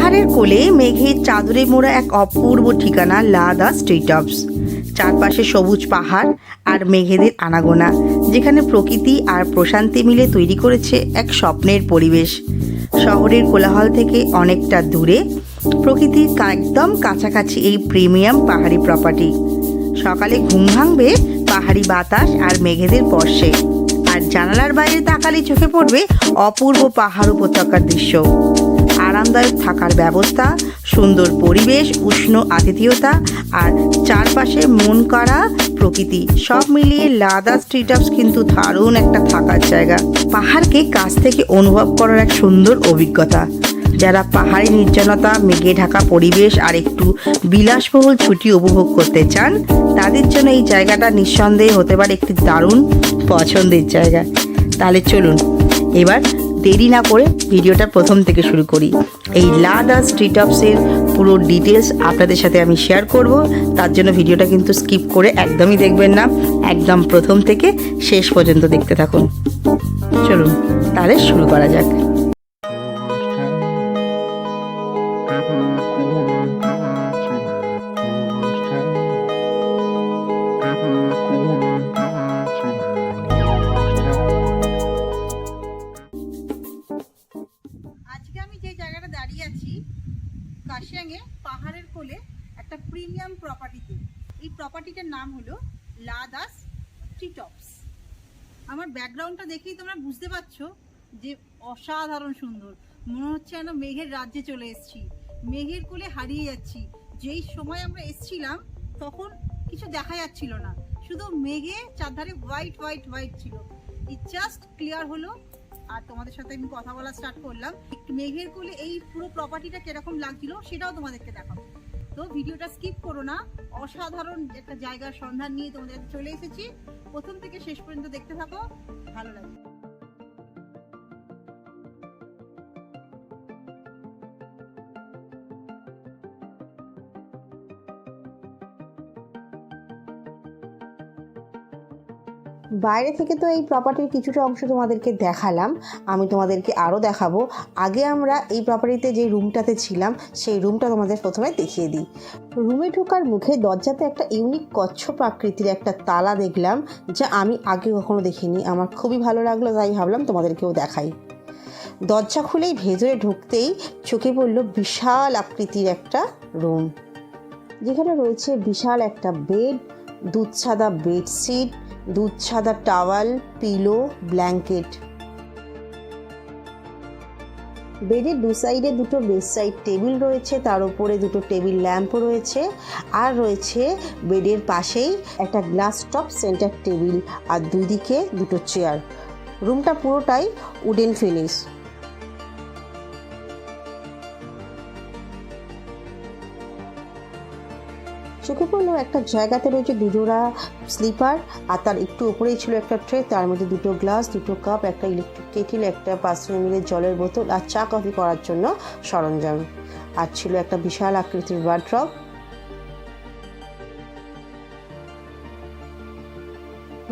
পাহাড়ের কোলে মেঘের চাদরে মোড়া এক অপূর্ব ঠিকানা লাদাস ট্রি টপস। চারপাশে সবুজ পাহাড় আর মেঘেদের আনাগোনা, যেখানে প্রকৃতি আর প্রশান্তি মিলে তৈরি করেছে এক স্বপ্নের পরিবেশ। শহরের কোলাহল থেকে অনেকটা দূরে, প্রকৃতির একদম কাছাকাছি এই প্রিমিয়াম পাহাড়ি প্রপার্টি। সকালে ঘুম ভাঙবে পাহাড়ি বাতাস আর মেঘেদের স্পর্শে, আর জানালার বাইরে তাকালে চোখে পড়বে অপূর্ব পাহাড় উপত্যকার দৃশ্য। আরামদায়ক থাকার ব্যবস্থা, সুন্দর পরিবেশ, উষ্ণ আতিথেয়তা আর চারপাশে মন করা প্রকৃতি, সব মিলিয়ে লাদাস ট্রি টপস কিন্তু দারুণ একটা থাকার জায়গা। পাহাড়কে কাছ থেকে অনুভব করার এক সুন্দর অভিজ্ঞতা। যারা পাহাড়ি নির্জনতা, মেঘে ঢাকা পরিবেশ আর একটু বিলাসবহুল ছুটি উপভোগ করতে চান, তাদের জন্য এই জায়গাটা নিঃসন্দেহে হতে পারে একটি দারুণ পছন্দের জায়গা। তাহলে চলুন এবার দেরি না করে ভিডিওটা প্রথম থেকে শুরু করি। এই লাদাস ট্রি টপসের পুরো ডিটেলস আপনাদের সাথে আমি শেয়ার করব। তার জন্য ভিডিওটা কিন্তু স্কিপ করে একদমই দেখবেন না, একদম প্রথম থেকে শেষ পর্যন্ত দেখতে থাকুন। চলুন তাহলে শুরু করা যাক। আজকে আমি যে জায়গাটা দাঁড়িয়ে আছি, কার্শিয়াংয়ে পাহাড়ের কোলে একটা প্রিমিয়াম প্রপার্টিতে। এই প্রপার্টিটার নাম হলো লাদাস ট্রি টপস। আমার ব্যাকগ্রাউন্ডটা দেখেই তোমরা বুঝতে পারছো যে অসাধারণ সুন্দর। মনে হচ্ছে যেন মেঘের রাজ্যে চলে এসেছি, মেঘের কোলে হারিয়ে যাচ্ছি। যেই সময় আমরা এসছিলাম তখন কিছু দেখা যাচ্ছিল না, শুধু মেঘে চারধারে হোয়াইট হোয়াইট হোয়াইট ছিল। ইট জাস্ট ক্লিয়ার হলো আর তোমাদের সাথে আমি কথা বলা স্টার্ট করলাম। মেঘের কোলে এই পুরো প্রপার্টিটা কিরকম লাগছিল সেটাও তোমাদেরকে দেখাবো। তো ভিডিওটা স্কিপ করো না, অসাধারণ একটা জায়গার সন্ধান নিয়ে তোমাদের চলে এসেছি। প্রথম থেকে শেষ পর্যন্ত দেখতে থাকো, ভালো লাগবে। বাইরে থেকে তো এই প্রপার্টির কিছুটা অংশ তোমাদেরকে দেখালাম, আমি তোমাদেরকে আরও দেখাবো। আগে আমরা এই প্রপার্টিতে যে রুমটাতে ছিলাম সেই রুমটা তোমাদের প্রথমে দেখিয়ে দিই। রুমে ঢোকার মুখে দরজাতে একটা ইউনিক কচ্ছপ আকৃতির একটা তালা দেখলাম, যা আমি আগে কখনো দেখিনি। আমার খুবই ভালো লাগলো, তাই ভাবলাম তোমাদেরকেও দেখাই। দরজা খুলেই ভেতরে ঢুকতেই চোখে পড়লো বিশাল আকৃতির একটা রুম, যেখানে রয়েছে বিশাল একটা বেড, দুধ সাদা বেডশিট, দুধ সাদা টাওয়াল, পিলো, ব্ল্যাঙ্কেট। বেডের দু সাইডে দুটো বেডসাইড টেবিল রয়েছে, তার উপরে দুটো টেবিল ল্যাম্পও রয়েছে, আর রয়েছে বেডের পাশেই একটা গ্লাস টপ সেন্টার টেবিল আর দুই দিকে দুটো চেয়ার। রুমটা পুরোটাই উডেন ফিনিশ। চোখে পড়লো একটা জায়গাতে রয়েছে দুজোড়া স্লিপার, আর তার একটু উপরেই ছিল একটা ট্রে, তার মধ্যে দুটো গ্লাস, দুটো কাপ, একটা ইলেকট্রিক কেটেল, একটা 500 ml জলের বোতল আর চা কফি করার জন্য সরঞ্জাম, আর ছিল একটা বিশাল আকৃতির ওয়ার্ড্রব।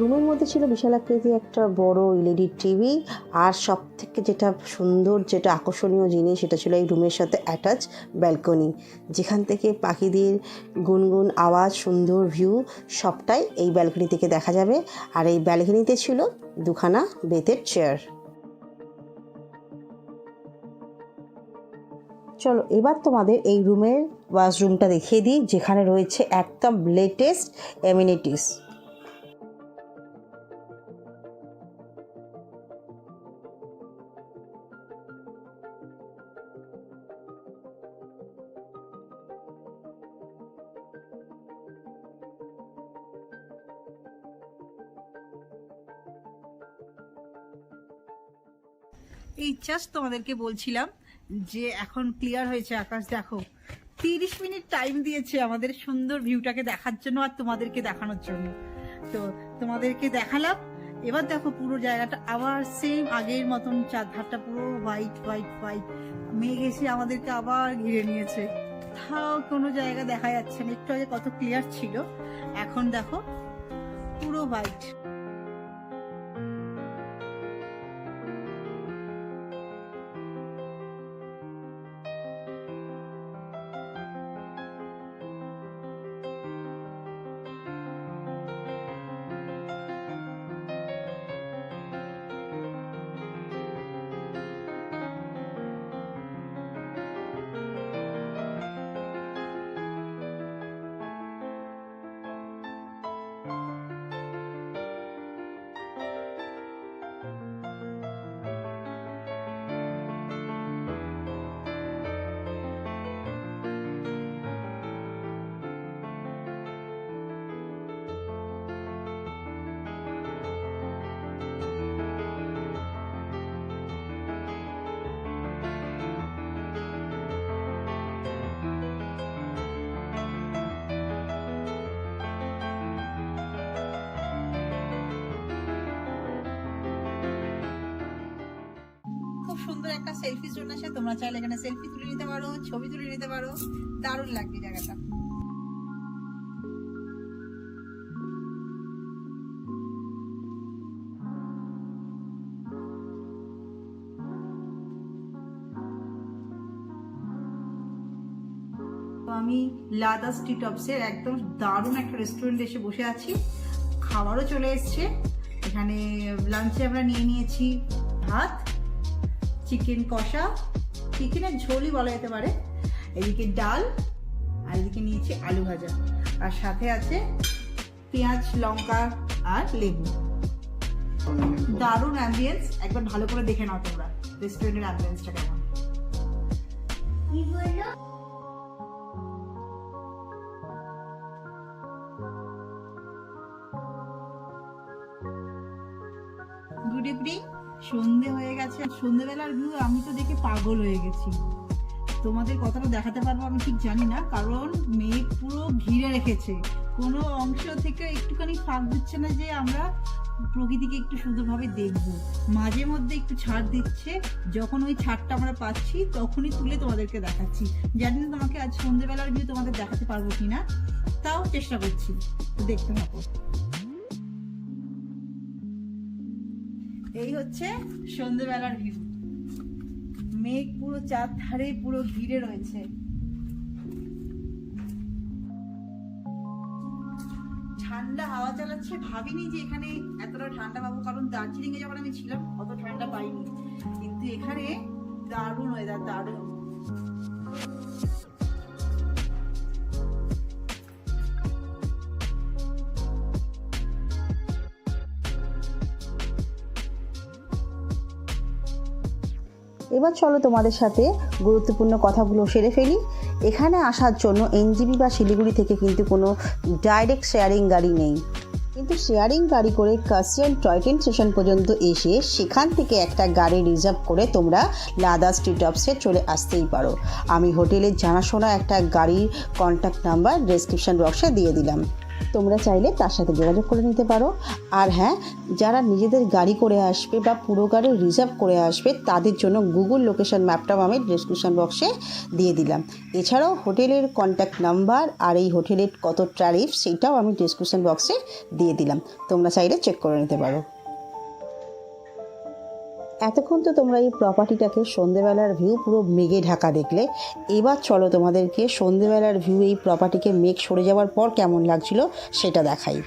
রুমের মধ্যে ছিল বিশাল আকৃতির একটা বড় এলইডি টিভি, আর সব থেকে যেটা সুন্দর, যেটা আকর্ষণীয় জিনিস, সেটা ছিল এই রুমের সাথে অ্যাটাচ ব্যালকনি, যেখান থেকে পাখিদের গুনগুন আওয়াজ, সুন্দর ভিউ সবটাই এই ব্যালকনি থেকে দেখা যাবে। আর এই ব্যালকনিতে ছিল দুখানা বেতের চেয়ার। চলো এবার তোমাদের এই রুমের ওয়াশরুমটা দেখিয়ে দিই, যেখানে রয়েছে একদম লেটেস্ট অ্যামিনিটিস। এই জাস্ট তোমাদেরকে বলছিলাম যে এখন ক্লিয়ার হয়েছে আকাশ, দেখো 30 মিনিট টাইম দিয়েছে আমাদের সুন্দর ভিউটাকে দেখার জন্য আর তোমাদেরকে দেখানোর জন্য। তো তোমাদেরকে দেখালাম, এবার দেখো পুরো জায়গাটা আবার সেম আগের মতন, চারধারটা পুরো হোয়াইট হোয়াইট হোয়াইট। মেঘ এসে আমাদেরকে আবার ঘিরে নিয়েছে, কোথাও কোনো জায়গা দেখা যাচ্ছে না। একটু আগে কত ক্লিয়ার ছিল, এখন দেখো পুরো হোয়াইট। সুন্দর একটা সেলফি জোন আছে, তোমরা চাইলে এখানে সেলফি তুলে নিতে পারো, ছবি তুলে নিতে পারো। দারুণ লাগবে জায়গাটা। আমি লাদা স্ট্রিট অফসের একদম দারুণ একটা রেস্টুরেন্টে এসে বসে আছি। খাবারও চলে এসছে। এখানে লাঞ্চে আমরা নিয়ে নিয়েছি ভাত, চিকেন কষা, চিকেনের ঝোলই বলা যেতে পারে, এদিকে ডাল, আর এদিকে নিয়েছি আলু ভাজা, আর সাথে আছে পেঁয়াজ, লঙ্কা আর লেবু। দারুণ অ্যাম্বিয়েন্স, একবার ভালো করে দেখে নাও তোমরা রেস্টুরেন্টের অ্যাম্বিয়েন্সটা কেমন। Good evening. সন্ধে হয়ে গেছে, সন্ধেবেলার ভিউ আমি তো দেখে পাগল হয়ে গেছি। তোমাদের কতটা দেখাতে পারবো আমি ঠিক জানি না, কারণ মেঘ পুরো ঘিরে রেখেছে, কোনো অংশ থেকে একটুখানি ফাঁক দিচ্ছে না যে আমরা প্রকৃতিকে একটু সুন্দরভাবে দেখবো। মাঝে মধ্যে একটু ছাড় দিচ্ছে, যখন ওই ছাড়টা আমরা পাচ্ছি তখনই তুলে তোমাদেরকে দেখাচ্ছি। জানি না তোমাকে আজ সন্ধেবেলার ভিউ তোমাদের দেখাতে পারবো কিনা, তাও চেষ্টা করছি, দেখতে থাকো। এই হচ্ছে সন্ধ্যেবেলার ভিউ। মেঘ পুরো চারধারে পুরো ঘিরে রয়েছে। ঠান্ডা হাওয়া চালাচ্ছে, ভাবিনি যে এখানে এতটা ঠান্ডা পাবো, কারণ দার্জিলিং এ যখন আমি ছিলাম অত ঠান্ডা পাইনি, কিন্তু এখানে দারুণ ওয়েদার, দারুণ। এবার চলো তোমাদের সাথে গুরুত্বপূর্ণ কথাগুলো সেরে ফেলি। এখানে আসার জন্য এনজেপি বা শিলিগুড়ি থেকে কিন্তু কোনো ডাইরেক্ট শেয়ারিং গাড়ি নেই, কিন্তু শেয়ারিং গাড়ি করে কাশিয়ান টয় ট্রেন স্টেশন পর্যন্ত এসে সেখান থেকে একটা গাড়ি রিজার্ভ করে তোমরা লাদা স্ট্রিট অফসে চলে আসতেই পারো। আমি হোটেলের জানাশোনা একটা গাড়ির কন্ট্যাক্ট নাম্বার ডেসক্রিপশন বক্সে দিয়ে দিলাম, তোমরা চাইলে তার সাথে যোগাযোগ করে নিতে পারো। আর হ্যাঁ, যারা নিজেদের গাড়ি করে আসবে বা পুরো গাড়ি রিজার্ভ করে আসবে তাদের জন্য গুগল লোকেশন ম্যাপটাও আমি ডেসক্রিপশন বক্সে দিয়ে দিলাম। এছাড়াও হোটেলের কন্ট্যাক্ট নাম্বার আর এই হোটেলের কত ট্যারিফ সেইটাও আমি ডেসক্রিপশন বক্সে দিয়ে দিলাম, তোমরা চাইলে চেক করে নিতে পারো। এতক্ষণ তো তোমরা এই প্রপার্টিটাকে সন্ধেবেলার ভিউ পুরো মেঘে ঢাকা দেখলে। এবার চলো তোমাদেরকে সন্ধেবেলার ভিউ এই প্রপার্টিকে মেঘ সরে যাওয়ার পর কেমন লাগছিল সেটা দেখাই।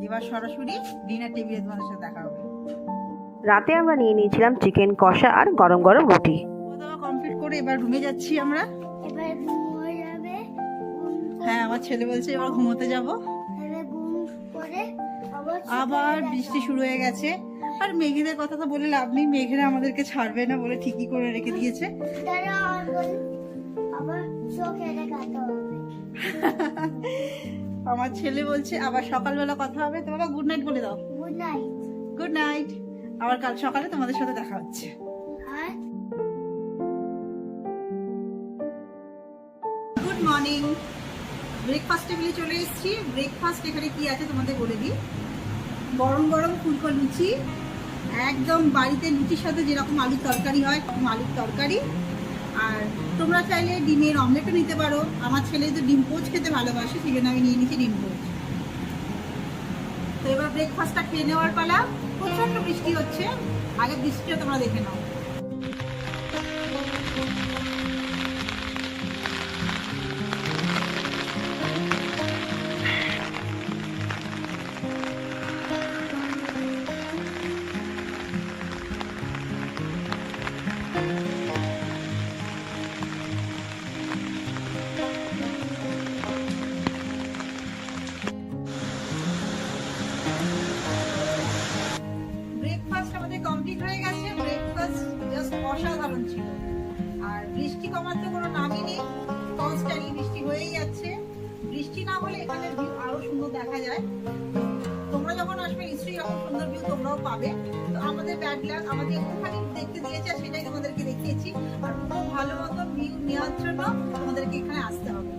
এবার সরাসরি ডিনার টেবিলে তোমাদের সাথে দেখা হবে। রাতে আমরা নিয়ে নিয়েছিলাম চিকেন কষা আর গরম গরম রুটি। খাওয়া দাওয়া কমপ্লিট করে এবার রুমে যাচ্ছি আমরা। এবার ঘুম হয়ে যাবে, ঘুম আমার ছেলে বলছে এবার ঘুমোতে যাব। আবার বৃষ্টি শুরু হয়ে গেছে। আর মেঘেদের কথা তো বলে লাভ নেই, মেঘেরা আমাদেরকে ছাড়বে না বলে ঠিকই করে রেখে দিয়েছে। আমার ছেলে বলছে আবার সকালবেলা কথা হবে। তো বাবা গুড নাইট বলে দাও। গুড নাইট, আবার কাল সকালে তোমাদের সাথে দেখা হচ্ছে। গুড মর্নিং, ব্রেকফাস্ট টেবিলে চলে এসেছি। ব্রেকফাস্ট এখানে কি আছে তোমাদের বলে দিই। গরম গরম ফুলকো লুচি, একদম বাড়িতে লুচির সাথে যেরকম আলুর তরকারি হয় আলুর তরকারি। আর তোমরা চাইলে ডিমের অমলেটও নিতে পারো। আমার ছেলে তো ডিম পোচ খেতে ভালোবাসে, সেই জন্য আমি নিয়ে নিচ্ছি ডিম পোচ। তো এবার ব্রেকফাস্টটা খেয়ে নেওয়ার পালা। প্রচন্ড বৃষ্টি হচ্ছে, আগে বৃষ্টিটা তোমরা দেখে নাও। ব্রেকফাস্ট আমাদের কমপ্লিট হয়ে গেছে। ব্রেকফাস্ট জাস্ট অসাধারণ ছিল। আর বৃষ্টি কমার তো কোনো নামই নেই, কনস্ট্যান্টলি বৃষ্টি হয়েই যাচ্ছে। বৃষ্টি না হলে এখানে ভিউ আরো সুন্দর দেখা যায়। তোমরা যখন আসবে নিশ্চয়ই এরকম সুন্দর ভিউ তোমরাও পাবে। তো আমাদের ব্যাড লাক, আমাদের একটুখানি দেখতে দিয়েছে, সেটাই তোমাদেরকে দেখিয়েছি। আর খুব ভালো মতো ভিউ নেওয়ার জন্য তোমাদেরকে এখানে আসতে হবে।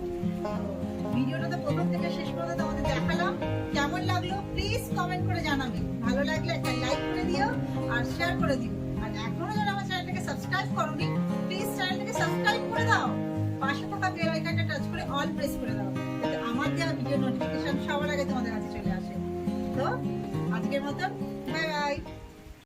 ভিডিওটা তো প্রথম থেকে শেষ পর্যন্ত তোমাদের দেখালাম। কেমন লাগলো প্লিজ কমেন্ট করে জানাবে। ভালো লাগলে একটা লাইক করে দিও আর শেয়ার করে দিও। আর এখনো যারা আমার চ্যানেলটাকে সাবস্ক্রাইব করোনি প্লিজ চ্যানেলটাকে সাবস্ক্রাইব করে দাও। পাশে থাকা বেল আইকনটা টাচ করে অল প্রেস করে দাও, যাতে আমার দেওয়া ভিডিও নোটিফিকেশন সবার আগে তোমাদের কাছে চলে আসে। তো আজকের মতো বাই বাই।